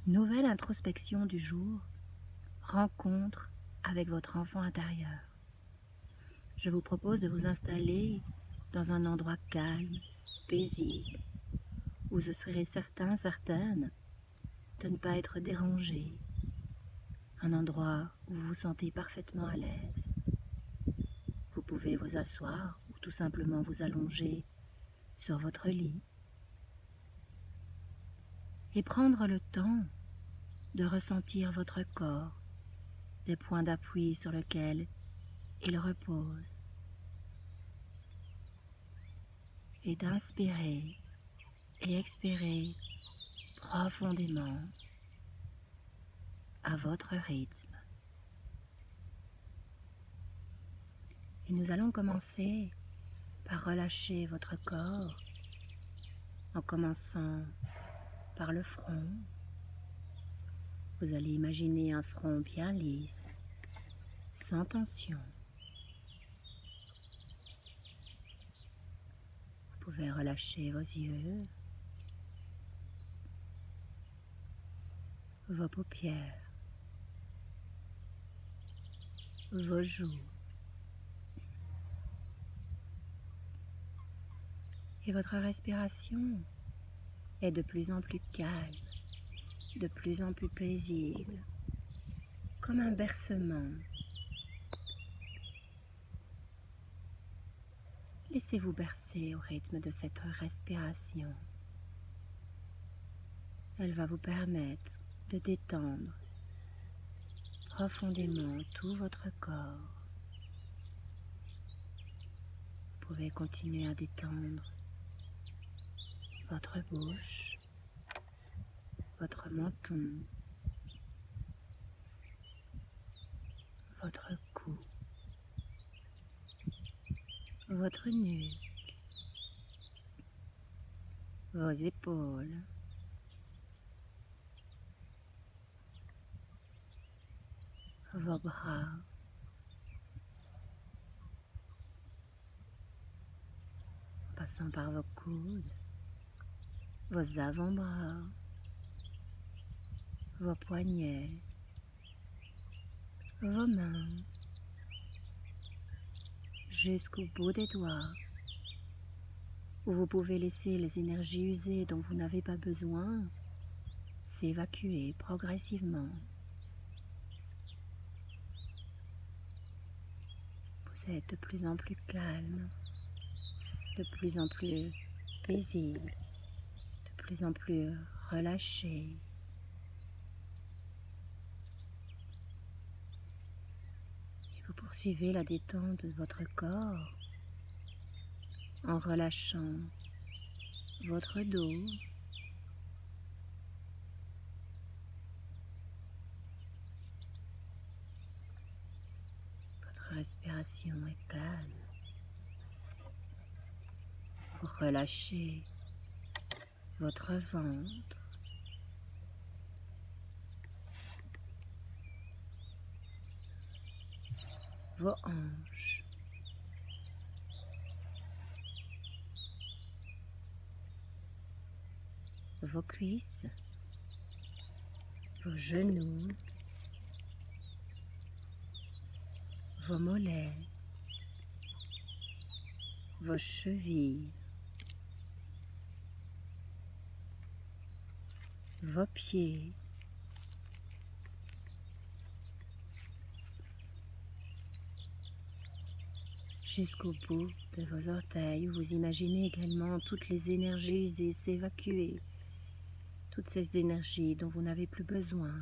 Nouvelle introspection du jour, rencontre avec votre enfant intérieur. Je vous propose de vous installer dans un endroit calme, paisible, où vous serez certaine de ne pas être dérangé. Un endroit où vous vous sentez parfaitement à l'aise. Vous pouvez vous asseoir ou tout simplement vous allonger sur votre lit et prendre le temps de ressentir votre corps, des points d'appui sur lesquels il repose, et d'inspirer et expirer profondément à votre rythme. Et nous allons commencer par relâcher votre corps en commençant par le front. Vous allez imaginer un front bien lisse, sans tension. Vous pouvez relâcher vos yeux, vos paupières, vos joues. Et votre respiration est de plus en plus calme, de plus en plus paisible, comme un bercement. Laissez-vous bercer au rythme de cette respiration. Elle va vous permettre de détendre profondément tout votre corps. Vous pouvez continuer à détendre votre bouche, votre menton, votre cou, votre nuque, vos épaules, vos bras, en passant par vos coudes, vos avant-bras, vos poignets, vos mains, jusqu'au bout des doigts, où vous pouvez laisser les énergies usées dont vous n'avez pas besoin s'évacuer progressivement. Vous êtes de plus en plus calme, de plus en plus paisible, de plus en plus relâché. Et vous poursuivez la détente de votre corps en relâchant votre dos, votre respiration est calme. Vous relâchez votre ventre, vos hanches, vos cuisses, vos genoux, vos mollets, vos chevilles, vos pieds, jusqu'au bout de vos orteils, où vous imaginez également toutes les énergies usées s'évacuer, toutes ces énergies dont vous n'avez plus besoin.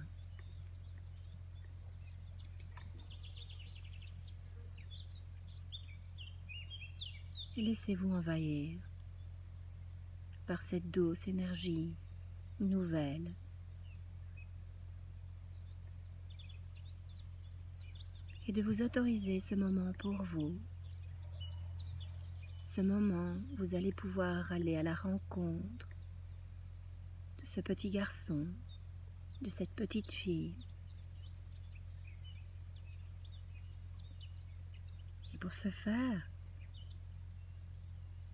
Et laissez-vous envahir par cette douce énergie nouvelle. Et de vous autoriser ce moment pour vous. Ce moment, vous allez pouvoir aller à la rencontre de ce petit garçon, de cette petite fille. Et pour ce faire,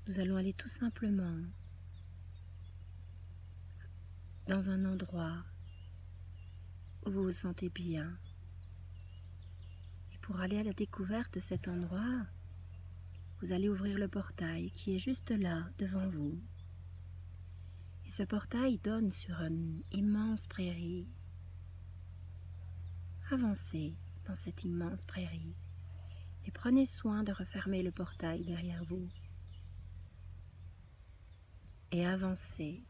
nous allons aller tout simplement dans un endroit où vous vous sentez bien. Et pour aller à la découverte de cet endroit, vous allez ouvrir le portail qui est juste là, devant vous. Et ce portail donne sur une immense prairie. Avancez dans cette immense prairie et prenez soin de refermer le portail derrière vous. Et avancez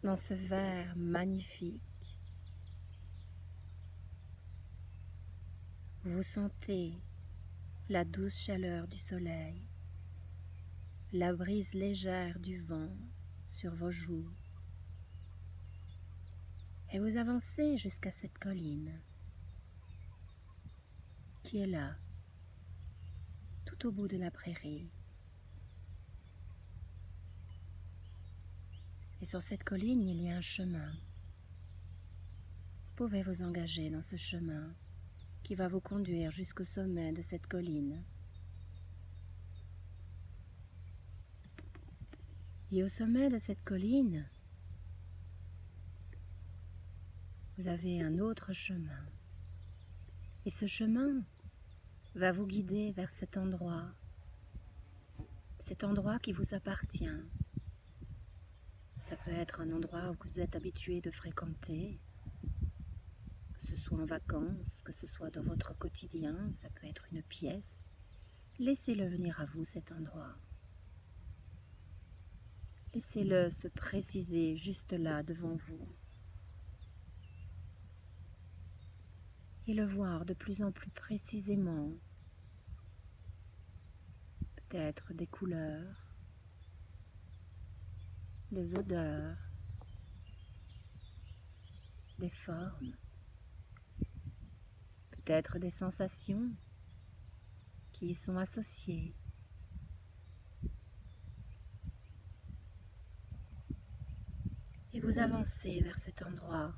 dans ce vert magnifique. Vous sentez la douce chaleur du soleil, la brise légère du vent sur vos joues. Et vous avancez jusqu'à cette colline qui est là, tout au bout de la prairie. Et sur cette colline, il y a un chemin. Vous pouvez vous engager dans ce chemin qui va vous conduire jusqu'au sommet de cette colline. Et au sommet de cette colline, vous avez un autre chemin. Et ce chemin va vous guider vers cet endroit qui vous appartient. Ça peut être un endroit où vous êtes habitué de fréquenter, que ce soit en vacances, que ce soit dans votre quotidien, ça peut être une pièce. Laissez-le venir à vous, cet endroit. Laissez-le se préciser juste là, devant vous. Et le voir de plus en plus précisément. Peut-être des couleurs, des odeurs, des formes, peut-être des sensations qui y sont associées. Et vous avancez vers cet endroit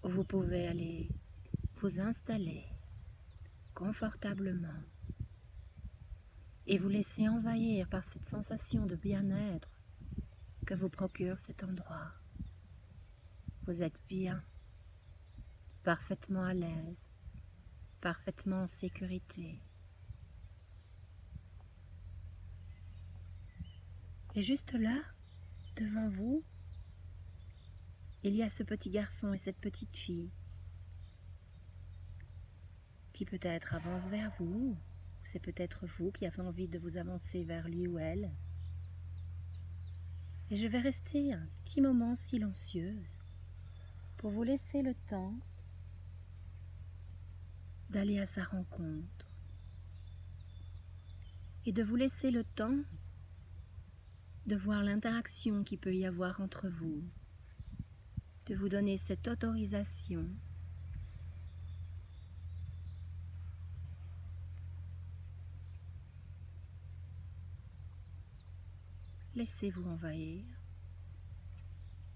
où vous pouvez aller vous installer confortablement et vous laisser envahir par cette sensation de bien-être que vous procure cet endroit. Vous êtes bien, parfaitement à l'aise, parfaitement en sécurité. Et juste là, devant vous, il y a ce petit garçon et cette petite fille qui peut-être avance vers vous, ou c'est peut-être vous qui avez envie de vous avancer vers lui ou elle. Et je vais rester un petit moment silencieuse pour vous laisser le temps d'aller à sa rencontre et de vous laisser le temps de voir l'interaction qu'il peut y avoir entre vous, de vous donner cette autorisation laissez-vous envahir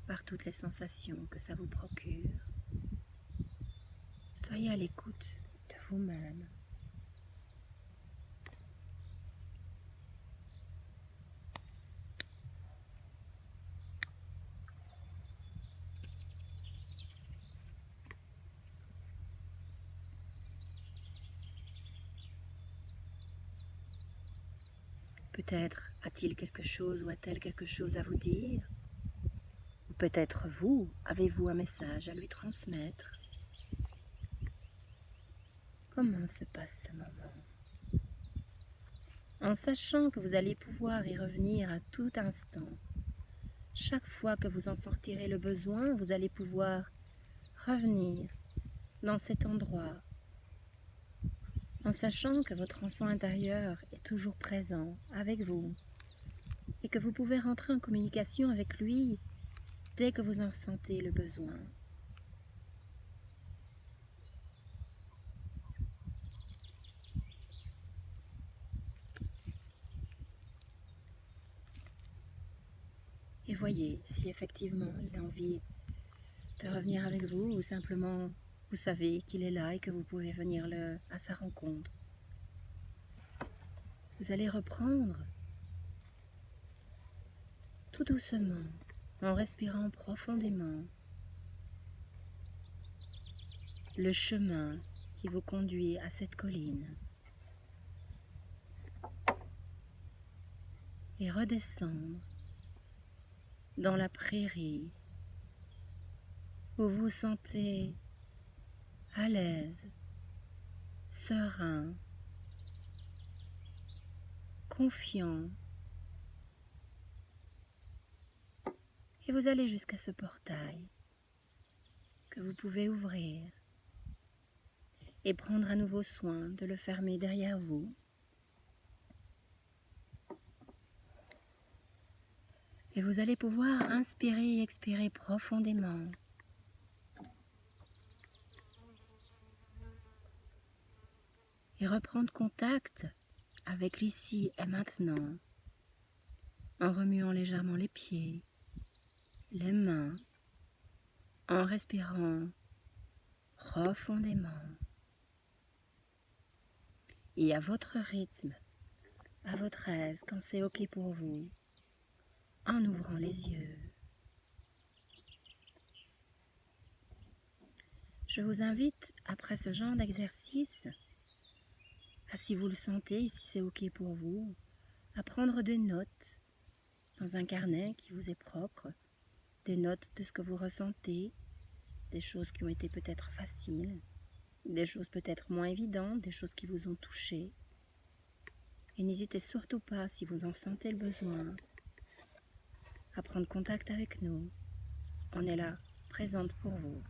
par toutes les sensations que ça vous procure. Soyez à l'écoute de vous-même. Peut-être a-t-il quelque chose ou a-t-elle quelque chose à vous dire? Ou peut-être vous, avez-vous un message à lui transmettre? Comment se passe ce moment? En sachant que vous allez pouvoir y revenir à tout instant. Chaque fois que vous en sentirez le besoin, vous allez pouvoir revenir dans cet endroit, en sachant que votre enfant intérieur est toujours présent avec vous et que vous pouvez rentrer en communication avec lui dès que vous en ressentez le besoin. Et voyez si effectivement il a envie de revenir avec vous ou simplement vous savez qu'il est là et que vous pouvez venir à sa rencontre. Vous allez reprendre tout doucement en respirant profondément le chemin qui vous conduit à cette colline et redescendre dans la prairie où vous vous sentez à l'aise, serein, confiant. Et vous allez jusqu'à ce portail que vous pouvez ouvrir et prendre à nouveau soin de le fermer derrière vous. Et vous allez pouvoir inspirer et expirer profondément. Et reprendre contact avec l'ici et maintenant en remuant légèrement les pieds, les mains, en respirant profondément. Et à votre rythme, à votre aise, quand c'est OK pour vous, en ouvrant les yeux. Je vous invite, après ce genre d'exercice, si vous le sentez, si c'est OK pour vous, à prendre des notes dans un carnet qui vous est propre, des notes de ce que vous ressentez, des choses qui ont été peut-être faciles, des choses peut-être moins évidentes, des choses qui vous ont touché. Et n'hésitez surtout pas, si vous en sentez le besoin, à prendre contact avec nous. On est là, présente pour vous.